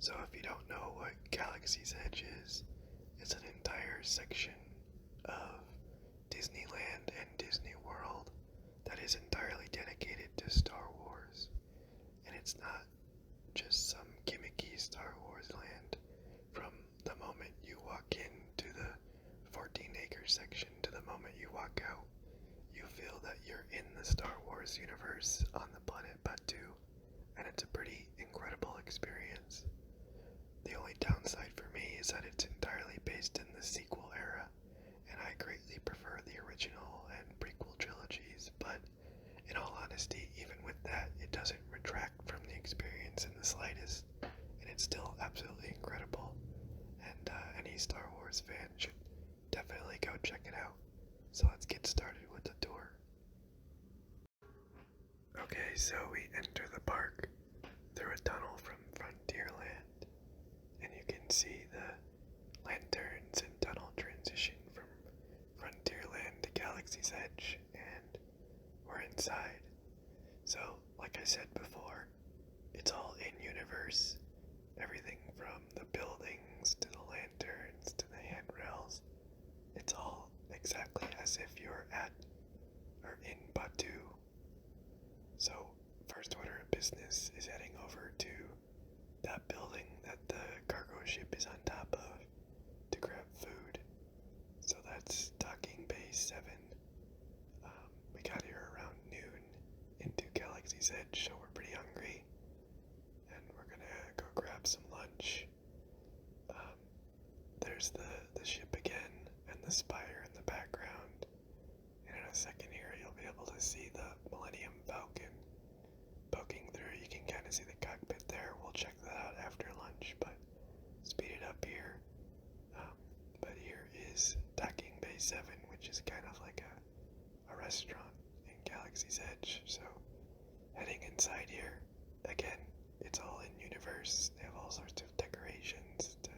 So if you don't know what Galaxy's Edge is, it's an entire section of Disneyland and Disney World that is entirely dedicated to Star Wars. And it's not just some gimmicky Star Wars land. From the moment you walk into the 14-acre section to the moment you walk out, you feel that you're in the Star Wars universe on the planet Batuu, and it's a pretty incredible experience. The only downside for me is that it's entirely based in the sequel era, and I greatly prefer the original and prequel trilogies, but in all honesty, even with that, it doesn't retract from the experience in the slightest, and it's still absolutely incredible, and any Star Wars fan should definitely go check it out. So let's get started with the tour. Okay, so we enter the park through a tunnel from Frontierland, and you can see the lanterns and tunnel transition from Frontierland to Galaxy's Edge, and we're inside. So, like I said before, it's all in-universe. Everything from the buildings to the lanterns to the handrails. It's all exactly as if you're at or in Batuu. So, first order of business is heading over to that building that the cargo ship is on top of to grab food. So that's Docking Bay 7. We got here around noon into Galaxy's Edge, so we're pretty hungry. And we're gonna go grab some lunch. There's the ship again and the spire in the background. And in a second here, you'll be able to see the Millennium Falcon poking through. You can kind of see the cockpit there. We'll check that out after lunch, but speed it up here. But here is Docking Bay 7, which is kind of like a restaurant in Galaxy's Edge. So heading inside here, again, it's all in universe. They have all sorts of decorations to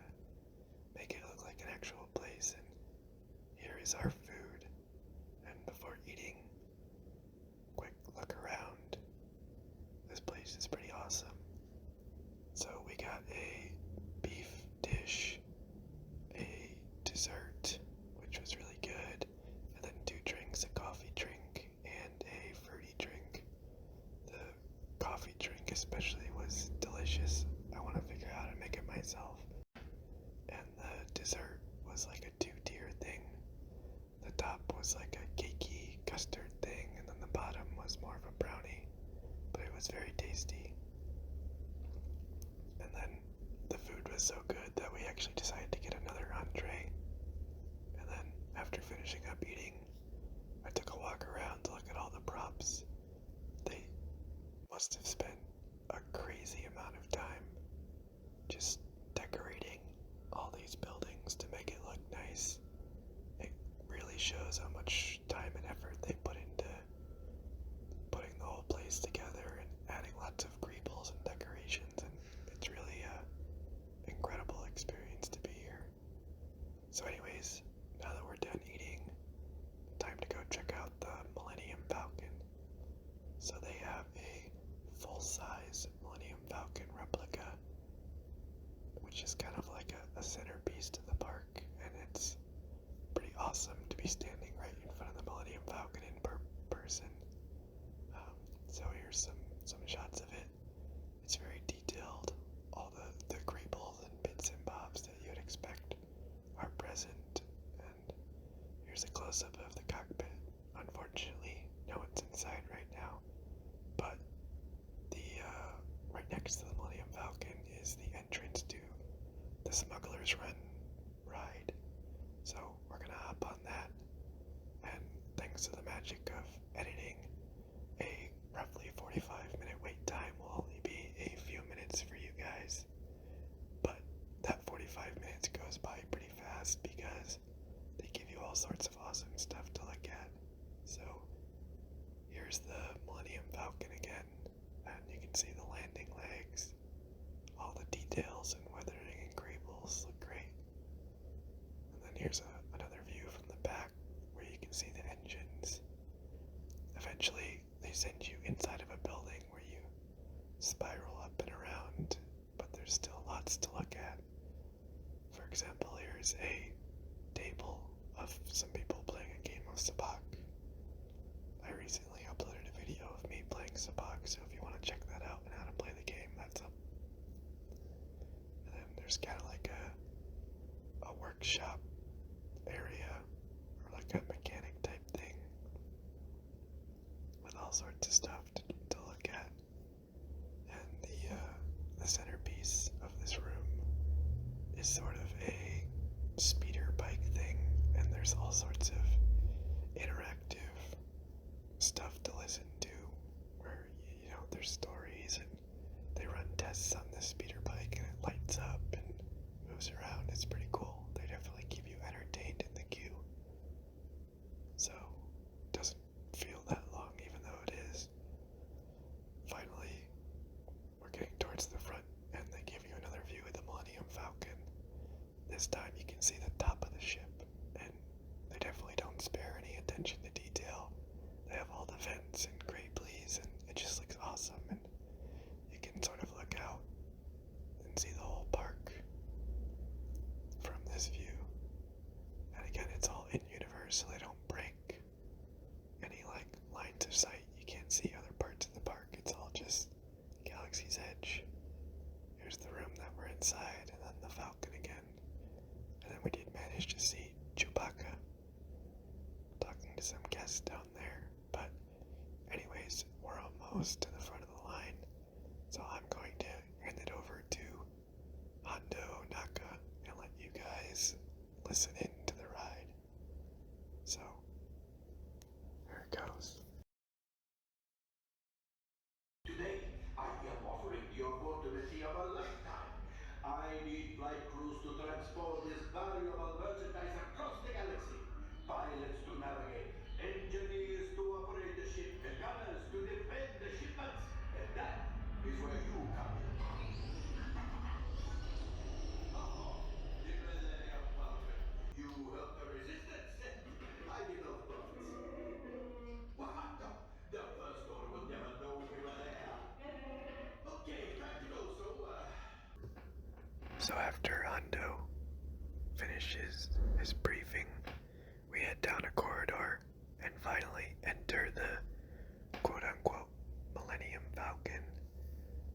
make it look like an actual place. And here is our food. And before eating, quick look around. This place is pretty awesome. So we got a beef dish, a dessert, which was really good, and then 2 drinks, a coffee drink and a fruity drink. The coffee drink especially was delicious. I want to figure out how to make it myself. And the dessert was like a 2-tier thing. The top was like a cakey custard thing, and then the bottom was more of a brownie, but it was very tasty. And then the food was so good that we actually decided to get another entree. And then after finishing up eating, I took a walk around to look at all the props. They must have spent a crazy amount of time just decorating all these buildings to make it look nice. It really shows how much time and effort they put into putting the whole place together and adding lots of greebles and decorations, and it's really an incredible experience to be here. So anyways, now that we're done eating, time to go check out the Millennium Falcon. So they have a full-size Millennium Falcon replica, which is kind of like a centerpiece to the park, and it's pretty awesome to be standing right in front of the Millennium Falcon in person. So here's some shots of it. It's very detailed. All the greebles and bits and bobs that you'd expect are present. And here's a close-up of the cockpit. Unfortunately, no one's inside right now. But the right next to the Millennium Falcon is the entrance to the Smugglers Run Ride. So we're gonna hop on that. And thanks to the magic of editing, a roughly 45-minute wait time will only be a few minutes for you guys. But that 45 minutes goes by pretty fast because they give you all sorts of awesome stuff to look at. So here's the Millennium Falcon again, and you can see the landing legs. All the details and weathering and greebles look great. And then here's another view from the back where you can see the engines. Eventually, they send you inside of a building where you spiral up and around, but there's still lots lots to look at. For example, here's a table of some people playing a game of sabacc. I recently uploaded a video of me playing sabacc, so if you want to check that out and how to play the game, that's up. And then there's kind of like a workshop area, or like a mechanic type thing, with all sorts of stuff to look at. And the centerpiece of this room is sort of a speeder bike thing, and there's all sorts of interactive stuff to listen to, where there's stories, and they run tests on this speeder bike, and it lights up and moves around. It's pretty cool. They definitely keep you entertained in the queue, so it doesn't feel that long, even though it is. Finally, we're getting towards the front, and they give you another view of the Millennium Falcon. This time you can see the top of the ship, and they definitely don't spare any attention to detail. They have all the vents and grapeles, and it just looks awesome, and you can sort of look out and see the whole park from this view. And again, it's all in universe, so they don't break any lines of sight. You can't see other parts of the park. It's all just Galaxy's Edge. Here's the room that we're inside, and then the Falcon again. And then we did manage to see Chewbacca talking to some guests down there. But anyways, we're almost to the front of the line, so I'm going to hand it over to Hondo Naka and let you guys listen in to the ride. So, here it goes. Today, I am offering the opportunity of a lifetime. I need flight crews to transport this valuable merchandise across the galaxy, pilots to navigate, engineers to operate the ship, and gunners to defend the shipments. And that is where you come in. Oh, the Millennium Falcon. You help the resistance. I give those profits. What? The first order will never know we were there. Okay, time to go. So after Hondo finishes his briefing, we head down a corridor and finally enter the quote-unquote Millennium Falcon.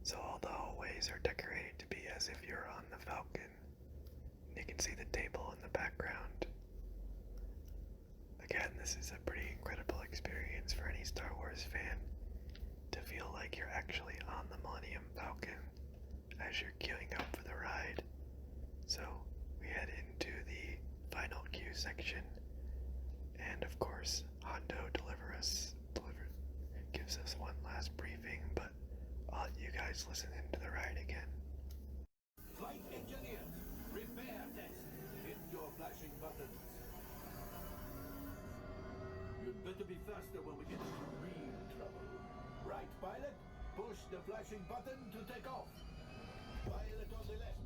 So all the hallways are decorated to be as if you're on the Falcon. You can see the table in the background. Again, this is a pretty incredible experience for any Star Wars fan, to feel like you're actually on the Millennium Falcon as you're queuing up for the ride. So we head into the final queue section, and of course Hondo gives us one last briefing, but I'll let you guys listen into the ride again. Flight engineers, repair test. Hit your flashing buttons. You'd better be faster when we get into real trouble. Right, pilot? Push the flashing button to take off. Pilot on the left.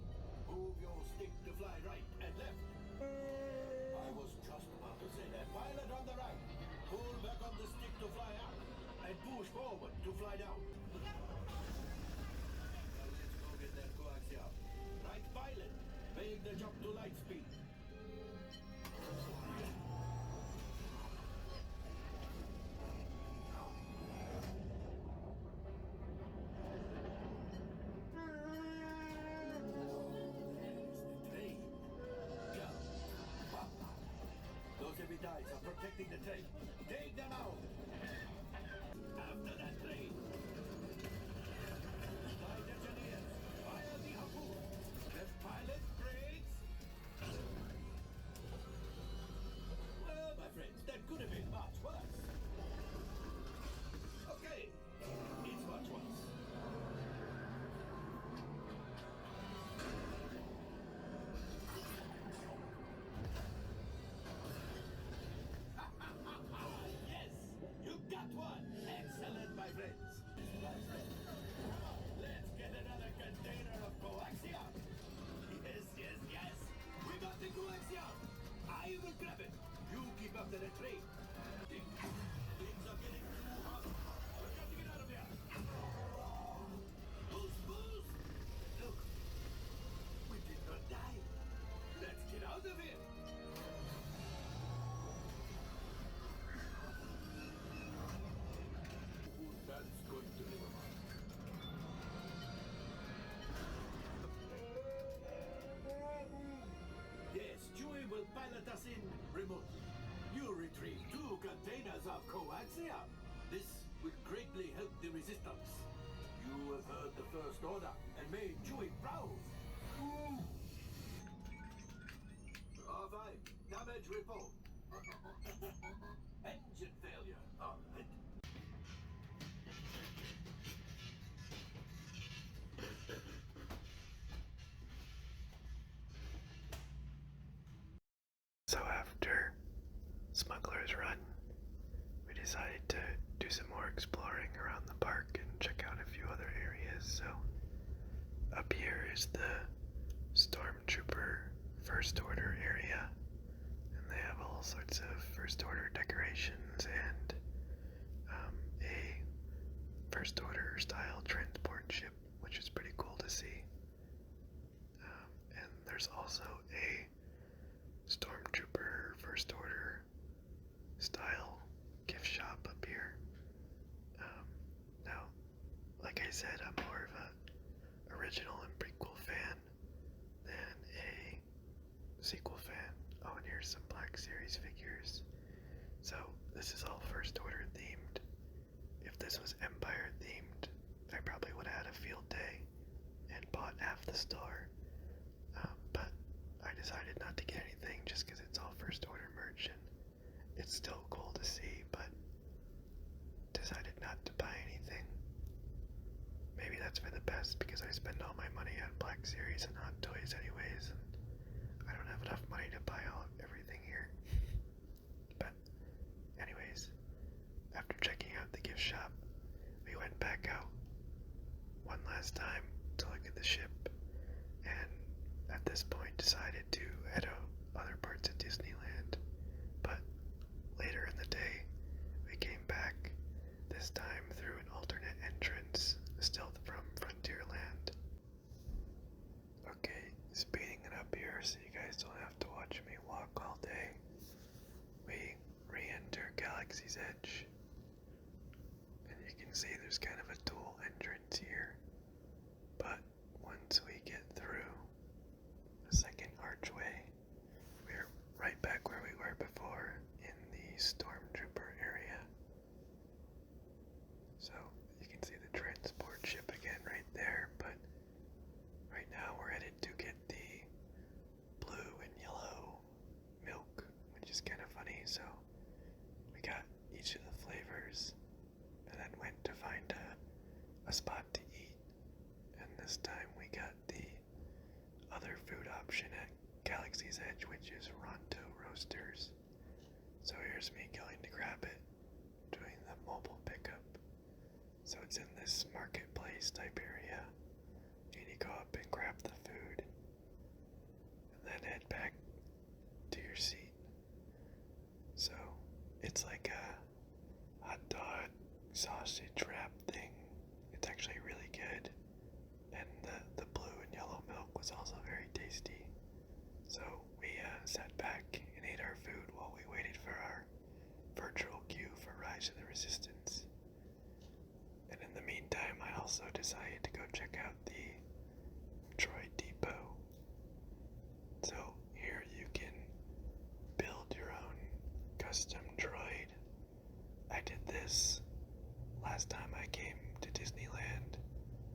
Move your stick to fly right and left. I was just about to say that. Pilot on the right. Pull back on the stick to fly up. And push forward to fly down. Now let's go get that coaxium. Right, pilot. Make the jump to light speed. Those heavy dies are protecting the train. Take them out! After that train! Flight engineers, fire the harpoon! Left pilot, brakes! Well, my friends, that could have been much worse. Okay, it's much worse. Yes, you got one. Excellent, my friends. Let's get another container of coaxium. Yes. We got the coaxium. I will grab it. You keep up to the train. Things are getting too hot. We've got to get out of here. Boost. Look. containers of coaxium. This will greatly help the resistance. You have heard the First Order and made Chewie proud. R5, damage report. Engine failure. All right. So after Smugglers Run, we decided to do some more exploring around the park and check out a few other areas. So up here is the Stormtrooper First Order area, and they have all sorts of First Order decorations and a First Order style transport ship, which is pretty cool to see. And there's also a Stormtrooper First Order style gift shop up here. Now, like I said, I'm more of a original and prequel fan than a sequel fan. Oh, and here's some Black Series figures. So this is all First Order themed. If this was Empire themed, I probably would have had a field day and bought half the store. But I decided not to get anything just because it's all First Order merch, and it's still cool to see, but decided not to buy anything. Maybe that's for the best, because I spend all my money on Black Series and Hot Toys anyways, and I don't have enough money to buy everything here. But anyways, after checking out the gift shop, we went back out one last time to look at the ship, and at this point decided to head out other parts of Disneyland. But later in the day, we came back, this time through an alternate entrance, still from Frontierland. Okay, speeding it up here so you guys don't have to watch me walk all day. We re-enter Galaxy's Edge, and you can see there's kind of a dual entrance here, but once we get through the second archway, we're right back where we were before in the Stormtrooper area. So you can see the transport ship again right there, but right now we're headed to get the blue and yellow milk, which is kind of funny. So we got each of the flavors and then went to find a spot to eat, and this time we got the other food option at Galaxy's Edge, which is Rondo Roasters. So here's me going to grab it, doing the mobile pickup. So it's in this marketplace type area, and you go up and grab the food, and then head back to your seat. So it's like a hot dog sausage wrap thing. It's actually really good, and the blue and yellow milk was also very tasty. So we sat back and ate our food while we waited for our virtual queue for Rise of the Resistance. And in the meantime, I also decided to go check out the Droid Depot. So here you can build your own custom droid. I did this last time I came to Disneyland,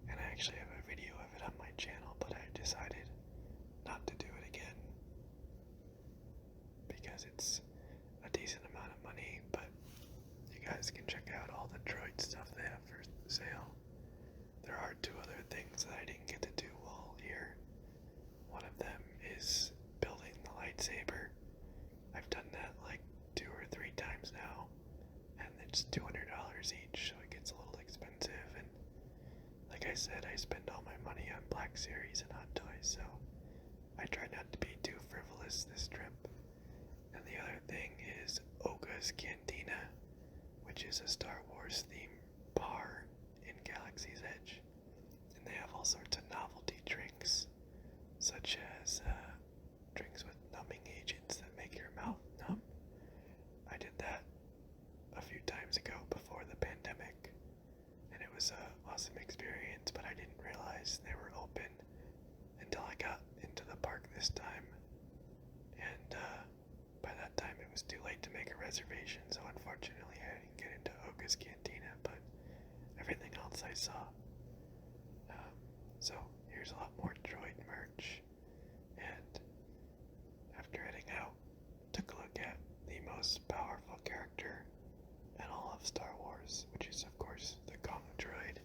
and I actually have a video of it on my channel, but I decided not to do it again because it's a decent amount of money. But you guys can check out all the droid stuff they have for sale. There are two other things that I didn't get to do while here. One of them is building the lightsaber. I've done that like 2 or 3 times now, and it's $200 each, so it gets a little expensive. And like I said, I spend all my money on Black Series and Hot Toys, so I try not to be too frivolous this trip. And the other thing is Oga's Candida, which is a Star Wars themed bar in Galaxy's Edge, and they have all sorts of novelty drinks, such as drinks with numbing agents that make your mouth numb. I did that a few times ago before the pandemic, and it was an awesome experience, but I didn't realize they were open until I got into the park this time, and by that time it was too late to make a reservation, so unfortunately I didn't get into Oga's Cantina, but everything else I saw. So here's a lot more droid merch, and after heading out, took a look at the most powerful character in all of Star Wars, which is of course the Gong Droid.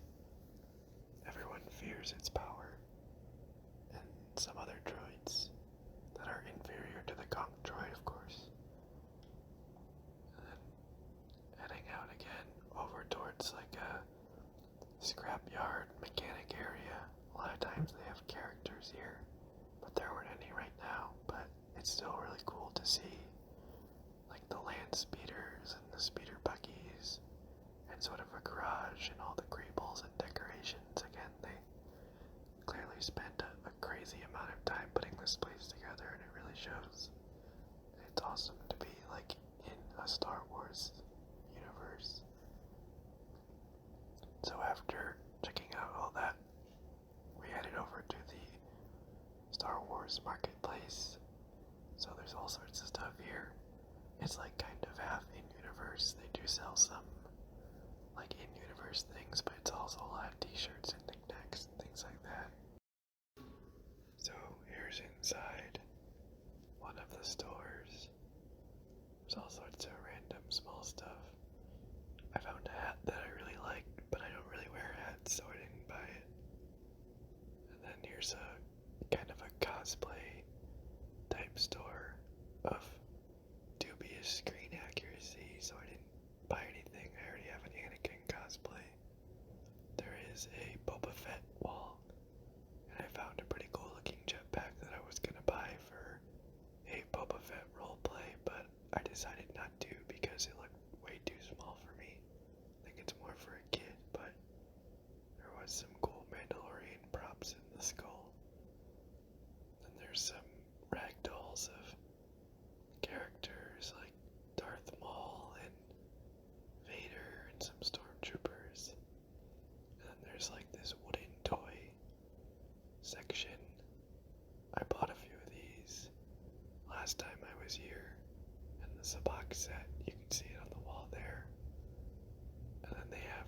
Everyone fears its power, and some other droids that are inferior to the Gong Droid, of course. And then heading out again over towards like a scrapyard mechanic area. A lot of times they have characters here, but there weren't any right now. But it's still really cool to see like the land speeders and the speeder buggies and sort of a garage and all the greebles and decorations. Again, they clearly spent a crazy amount of time putting this place together, and it really shows. It's awesome to be like in a Star Wars universe. So after checking out all that, we headed over to the Star Wars marketplace. So there's all sorts of stuff here. It's like kind of half in-universe. They do sell some like in-universe things, but it's also a lot of t-shirts and knickknacks and things like that. So here's inside one of the stores. There's all sorts of random small stuff. I found a hat that I really liked, but I don't really wear hats, so I didn't buy it. And then here's a kind of a cosplay type store of dubious screen accuracy, so I didn't buy anything. I already have an Anakin cosplay. There is a Boba Fett wall, and I found a pretty cool looking jetpack that I was gonna buy for a Boba Fett roleplay, but I decided not to because it looked way too small for me. I think it's more for a kid, but there was some cool Mandalorian props in the skull. And there's some ragdolls of characters like Darth Maul and Vader and some stormtroopers. And then there's like this wooden toy section. I bought a few of these last time I was here, and this is a box set. You can see it on the wall there. And then they have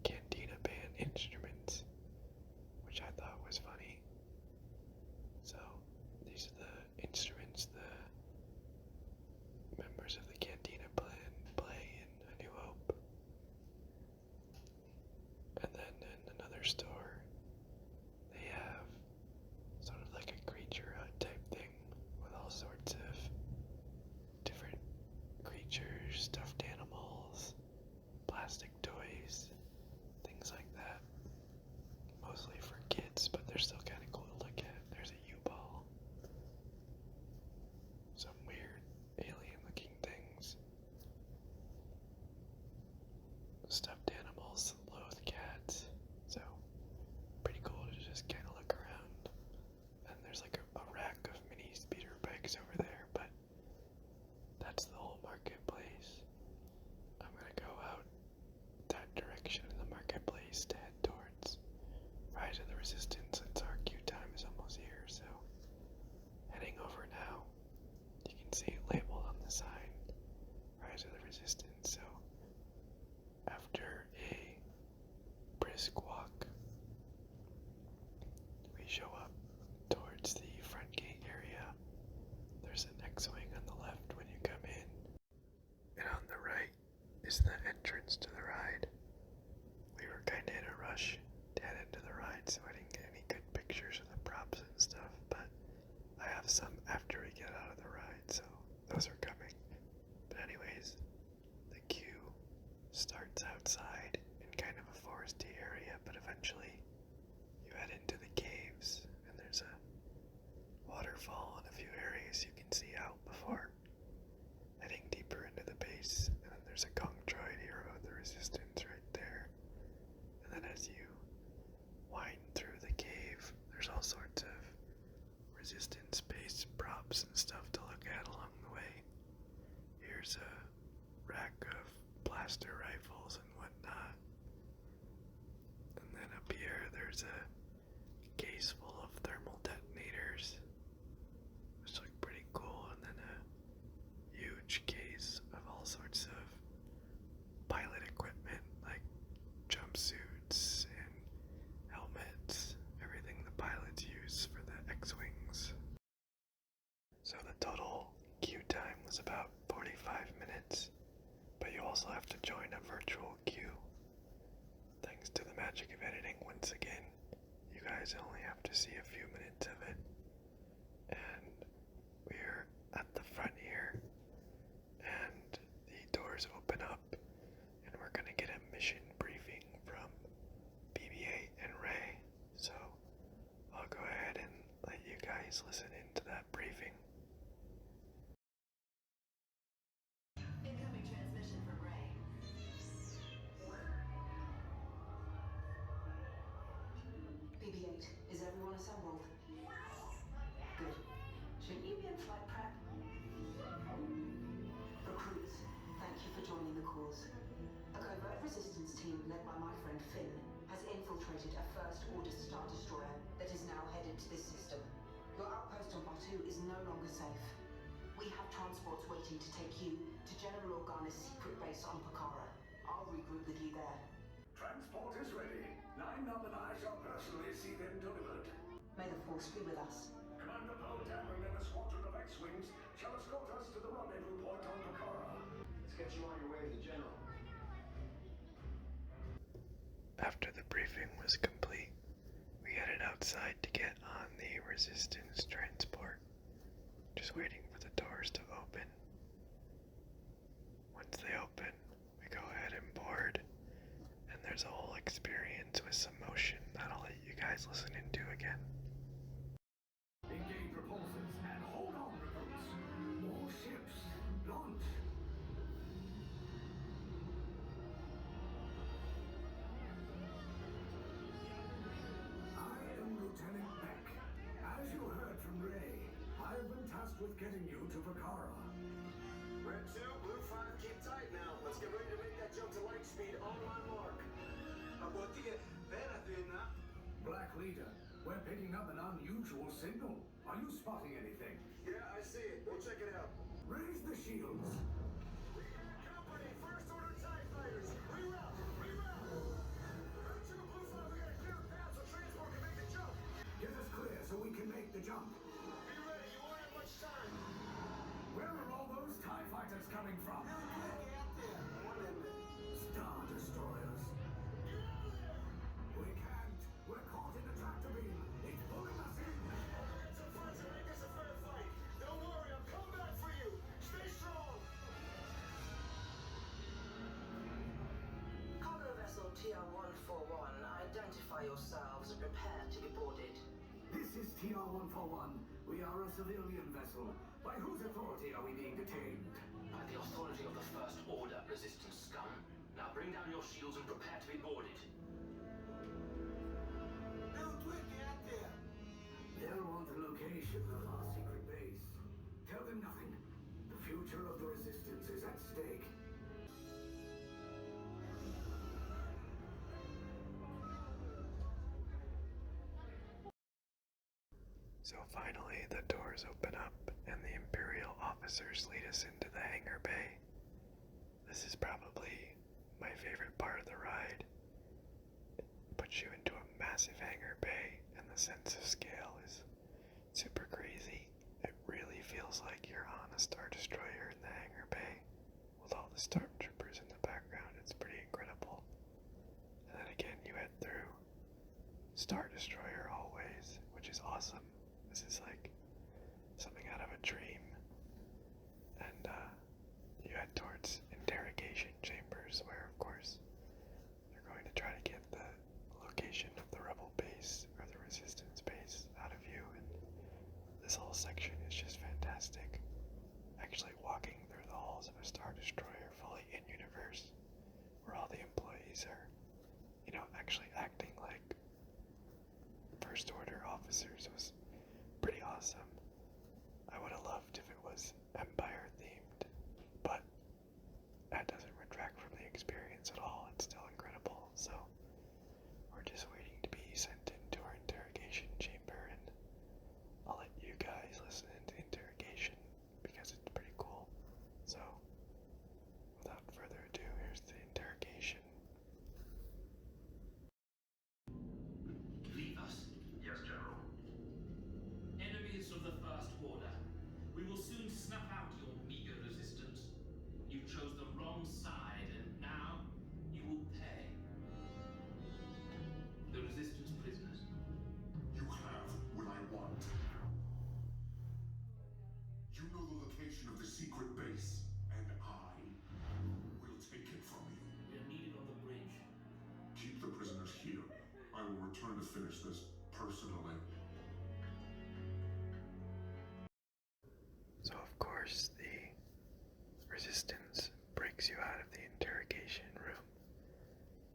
Candida band instruments, which I thought was funny. So these are the instruments the members of the Candida band play in A New Hope. And then in another store, they have sort of like a creature hut type thing with all sorts of different creatures, stuffed animals, plastic toys, things like that. Mostly for kids, but they're still kind of cool to look at. There's a U-Ball. Some weird alien-looking things. Stuffed animals, loath cats. So, pretty cool to just kind of look around. And there's like a rack of mini speeder bikes over there, but that's the whole marketplace. I'm gonna go out that direction in the marketplace to head towards Rise of the Resistance, since our queue time is almost here. So heading over now. You can see it labeled on the sign, Rise of the Resistance. So after a brisk walk, we show up towards the front gate area. There's an X-Wing on the left when you come in, and on the right is the entrance to the ride. We were kind of in a rush to head into the ride, so I didn't get any good pictures of the props and stuff, but I have some after we get out of the ride, so those are coming. But anyways, the queue starts outside in kind of a foresty area, but eventually you head into the caves, and there's a waterfall in a few areas you can see out before heading deeper into the base. And then there's a Gong Droid hero of the Resistance right there. And then as you wind through the cave, there's all sorts of Resistance-based props and stuff to look at along the way. Here's a rack of blaster rifles and whatnot. And then up here, there's a case full of thermal detonators, which look pretty cool. And then a huge case of all sorts was about 45 minutes, but you also have to join a virtual queue. Thanks to the magic of editing, once again, you guys only have to see a few minutes of it. And we're at the front here, and the doors open up, and we're gonna get a mission briefing from BB-8 and Ray. So I'll go ahead and let you guys listen into that briefing. Incoming transmission from Ray. BB-8, is everyone assembled? Good. Shouldn't you be in flight prep? Recruits, thank you for joining the cause. A covert resistance team led by my friend Finn has infiltrated a First Order Star Destroyer that is now headed to this system. Your outpost on Batu is no longer safe. We have transports waiting to take you to General Organa's secret base on Pakara. I'll regroup with you there. Transport is ready. 9 Num and I shall personally see them delivered. May the Force be with us. Commander Poldam and a squadron of X-Wings shall escort us to the rendezvous point on Pakara. Let's get you on your way to the General. After the briefing was complete, we headed outside to get on the Resistance transport, just waiting for the doors to open. Once they open, we go ahead and board, and there's a whole experience with some motion that I'll let you guys listen into again. Engage repulsors and hold on, recruits. More ships. Launch. I am Lieutenant Beck. As you heard from Ray, I have been tasked with getting you to Vakara. Red 2, Blue 5, keep tight now. Let's get ready to make that jump to light speed on my mark. Black Leader, we're picking up an unusual signal. Are you spotting anything? Yeah, I see it. We'll check it out. Raise the shields. Company, First Order TIE Fighters. Reroute! Reroute! Red 2, Blue 5, we got a clear path so transport can make the jump. Get us clear so we can make the jump. Be ready, you won't have much time. Where are all those TIE fighters coming from? Star Destroyers. We can't. We're caught in a tractor beam. It's pulling us in. I'll get to the front to make this a fair fight. Don't worry, I'll come back for you. Stay strong. Cargo vessel TR-141, identify yourselves and prepare to be boarded. This is TR-141. We are a civilian vessel. By whose authority are we being detained? By the authority of the First Order, Resistance scum. Now bring down your shields and prepare to be boarded. They'll want the location of our secret base. Tell them nothing. The future of the Resistance is at stake. So finally, the doors open up, and the Imperial officers lead us into the Hangar Bay. This is probably my favorite part of the ride. It puts you into a massive Hangar Bay, and the sense of scale is super crazy. It really feels like you're on a Star Destroyer in the Hangar Bay, with all the stormtroopers in the background. It's pretty incredible. And then again, you head through Star Destroyer hallways, which is awesome. This is like something out of a dream. And you head towards Interrogation Chambers, where of course they're going to try to get the location of the Rebel base or the Resistance base out of you. And this whole section is just fantastic. Actually walking through the halls of a Star Destroyer fully in universe, where all the employees are, actually acting like First Order officers was pretty awesome. I would have loved if it was Empire themed, but that doesn't retract from the experience at all. It's still incredible. So we're just waiting to be sent into our interrogation chamber, and I'll let you guys listen into the interrogation because it's pretty cool. So without further ado, here's the interrogation. Leave us. Yes, General. Enemies of the First Order. We will soon snuff out your meager You chose the wrong side, and now you will pay. The Resistance prisoners. You have what I want. You know the location of the secret base, and I will take it from you. We are needed on the bridge. Keep the prisoners here. I will return to finish this personally. So of course the Resistance breaks you out of the interrogation room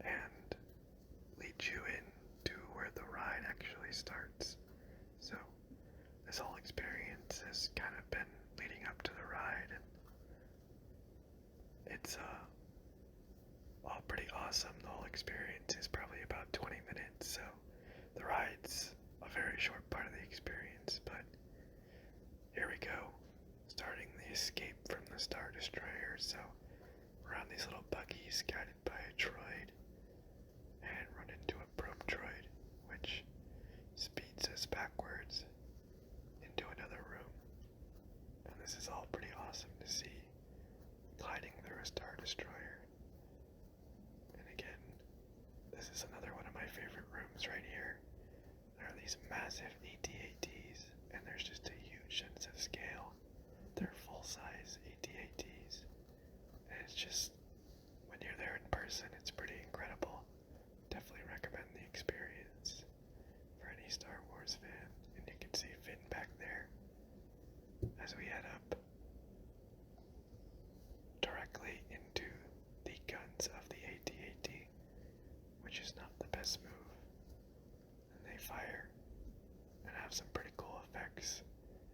and leads you in to where the ride actually starts. So this whole experience has kind of been leading up to the ride, and it's all pretty awesome. The whole experience is probably about 20 minutes, so the ride's a very short part of the experience, but here we go, starting the escape from the Star Destroyer. So we're on these little buggies guided by a droid and run into a probe droid, which speeds us backwards into another room. And this is all pretty awesome to see, gliding through a Star Destroyer. And again, this is another one of my favorite rooms right here. There are these massive AT-ATs, and there's just a huge sense of scale. They're full-size AT-ATs, and it's just, when you're there in person, it's pretty incredible. Definitely recommend the experience for any Star Wars fan. And you can see Finn back there as we head up directly into the guns of the AT-AT, which is not the best move. And they fire and have some pretty cool effects,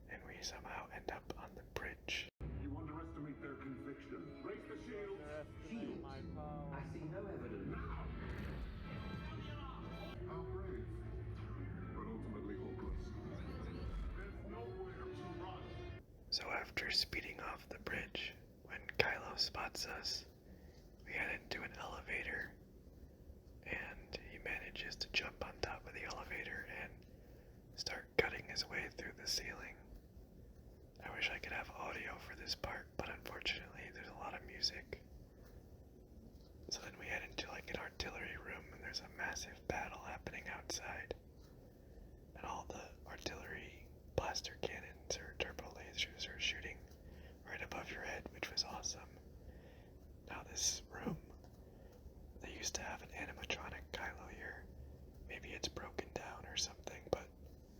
and we somehow end up on the bridge. You underestimate their conviction. Raise the shields. Shields? I see no evidence. How brave, but ultimately hopeless. There's nowhere to run. So after speeding off the bridge, when Kylo spots us, we head into an elevator, and he manages to jump on top of the elevator and start cutting his way through the ceiling. I wish I could have audio for this part, but unfortunately there's a lot of music. So then we head into like an artillery room, and there's a massive battle happening outside. And all the artillery blaster cannons or turbo lasers are shooting right above your head, which was awesome. Now this room, they used to have an animatronic Kylo here. Maybe it's broken down or something, but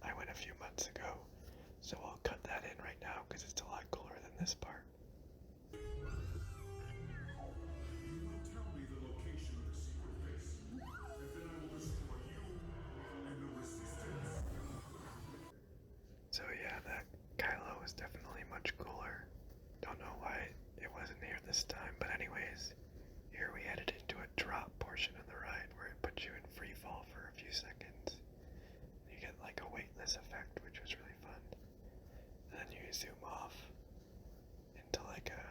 I went a few months ago, so I'll cut that in right now because it's a lot cooler than this part. You will tell me the location of the secret base, and then I will destroy you and the Resistance. So yeah, that Kylo is definitely much cooler. Don't know why it wasn't here this time, but anyways, here we headed into a drop portion of the ride where it puts you in free fall for a few seconds. You get like a weightless effect, which was really fun. And then you zoom off into like a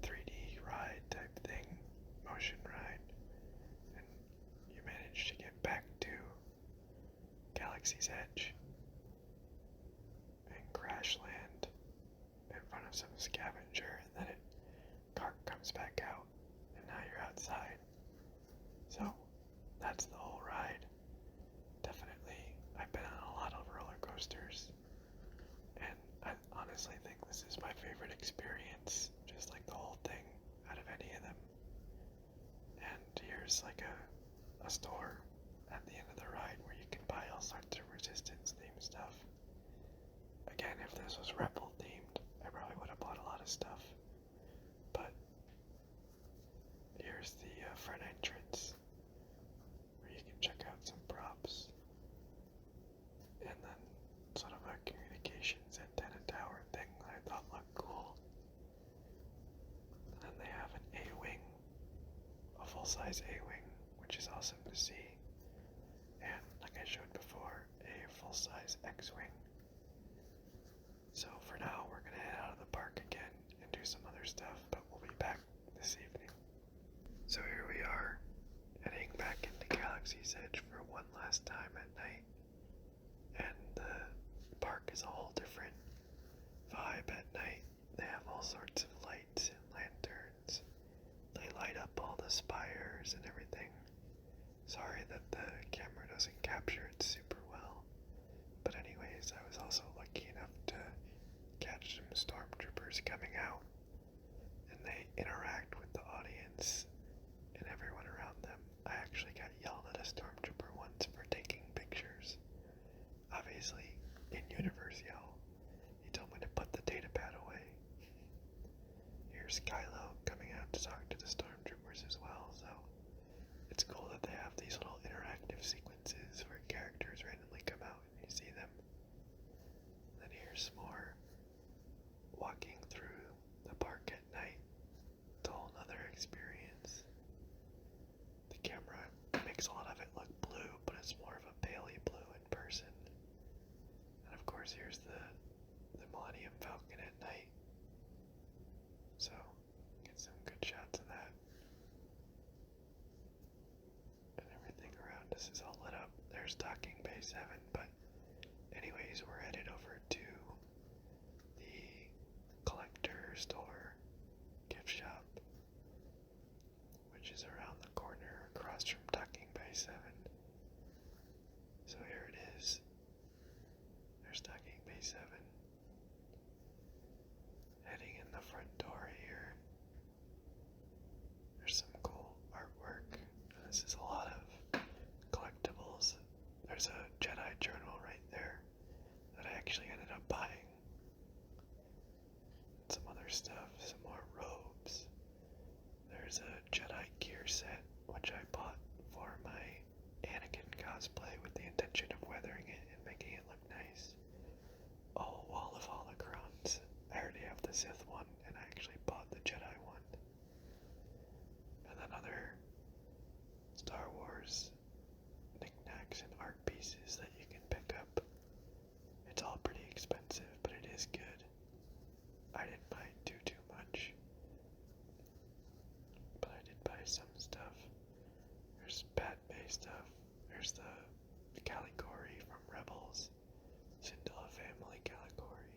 3D ride type thing, motion ride, and you manage to get back to Galaxy's Edge and crash land in front of some scavenger, and then car comes back out, and now you're outside. So that's the whole ride. Definitely, I've been on a lot of roller coasters, and I honestly think this is my favorite experience, just like the whole thing, out of any of them. And here's like a store at the end of the ride where you can buy all sorts of Resistance themed stuff. Again, if this was Rebel themed, I probably would have bought a lot of stuff. But here's the front entrance where you can check out some props. And then sort of a communications antenna tower thing that I thought looked cool. And then they have an A-wing, a full-size A-wing, which is awesome to see. And like I showed before, a full-size X-wing. So for now, we're gonna head out of the park again and do some other stuff, but we'll be back this evening. So here we are, heading back into Galaxy's Edge for one last time at night. And the park is a whole different vibe at night. They have all sorts of lights and Sorry that the camera doesn't capture it super well. But anyways, I was also lucky enough to catch some stormtroopers coming out, and they interact with the audience and everyone around them. I actually got yelled at a stormtrooper once for taking pictures. Obviously, in-universe yell. He told me to put the data pad away. Here's Kylo coming out to talk to the stormtroopers as well, so it's cool that they have these little interactive sequences where characters randomly come out and you see them. Then here's more walking through the park at night. It's a whole nother experience. The camera makes a lot of it look blue, but it's more of a paley blue in person. And of course here's the Millennium Falcon at night. So, get some good shots of that. And everything around us is all lit up. There's Docking Bay 7, but anyways, we're headed over to the collector store gift shop, which is around the corner across from Docking Bay 7. So here it is. There's Docking Bay 7. Heading in the front door here. There's some cool artwork. This is a lot of collectibles. There's a Jedi journal right there that I actually ended up buying. And some other stuff, some more robes. There's a Jedi gear set, which I bought for my Anakin cosplay with the intention of weathering it and making it look nice. A whole wall of holocrons. I already have the Sith one, and I actually bought the Jedi one. And then other Star Wars knickknacks and art pieces that you can pick up. It's all pretty expensive, but it is good. I didn't buy too much, but I did buy some stuff. There's Bad Bay stuff. There's the Caligari from Rebels. Syndulla family Caligari.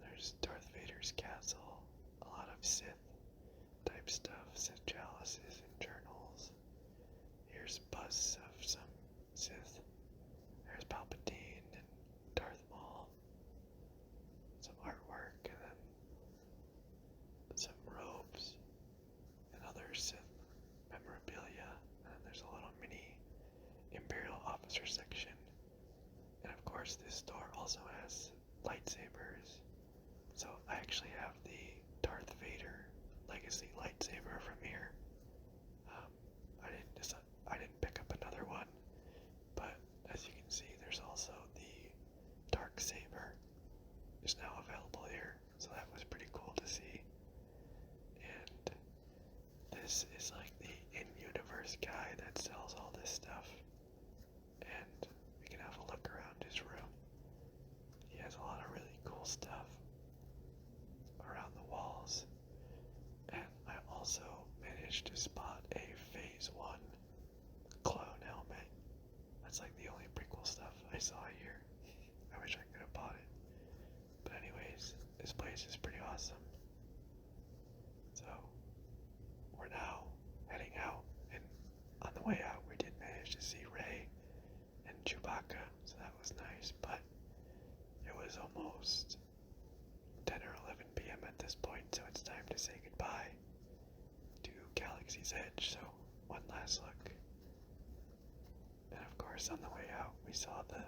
There's Darth Vader's castle. A lot of Sith type stuff. Sith chalices and journals. Here's busts of some Sith. There's Palpatine and Darth Maul. Some artwork and then some robes and other Sith memorabilia. And there's a little mini Imperial officer section. And of course this store also has lightsabers. So I actually have the Darth Vader Legacy lightsaber from here. I didn't pick up another one, but as you can see, there's also the Dark Saber is now available here. So that was pretty cool to see. And this is like the in-universe guy that sells all this stuff. And we can have a look around his room. He has a lot of really cool stuff around the walls. And I also managed to spot a Phase 1 clone helmet. That's like the only prequel stuff I saw here. I wish I could have bought it. But anyways, this place is pretty awesome. So, we're now heading out, and on the way out we did manage to see Rey and Chewbacca, so that was nice, but it was almost 10 or 11 p.m. at this point, so it's time to say goodbye to Galaxy's Edge. So one last look, and of course on the way out we saw the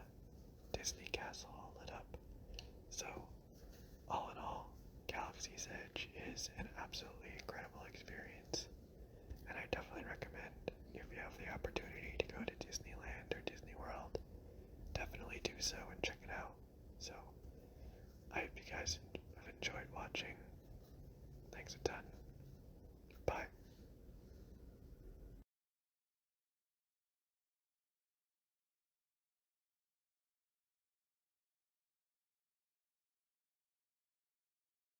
Disney castle all lit up. So all in all, Galaxy's Edge is an absolutely incredible experience, and I definitely recommend, if you have the opportunity to go to Disneyland or Disney World, definitely do so and check it out. So I hope you guys have enjoyed watching. Thanks a ton.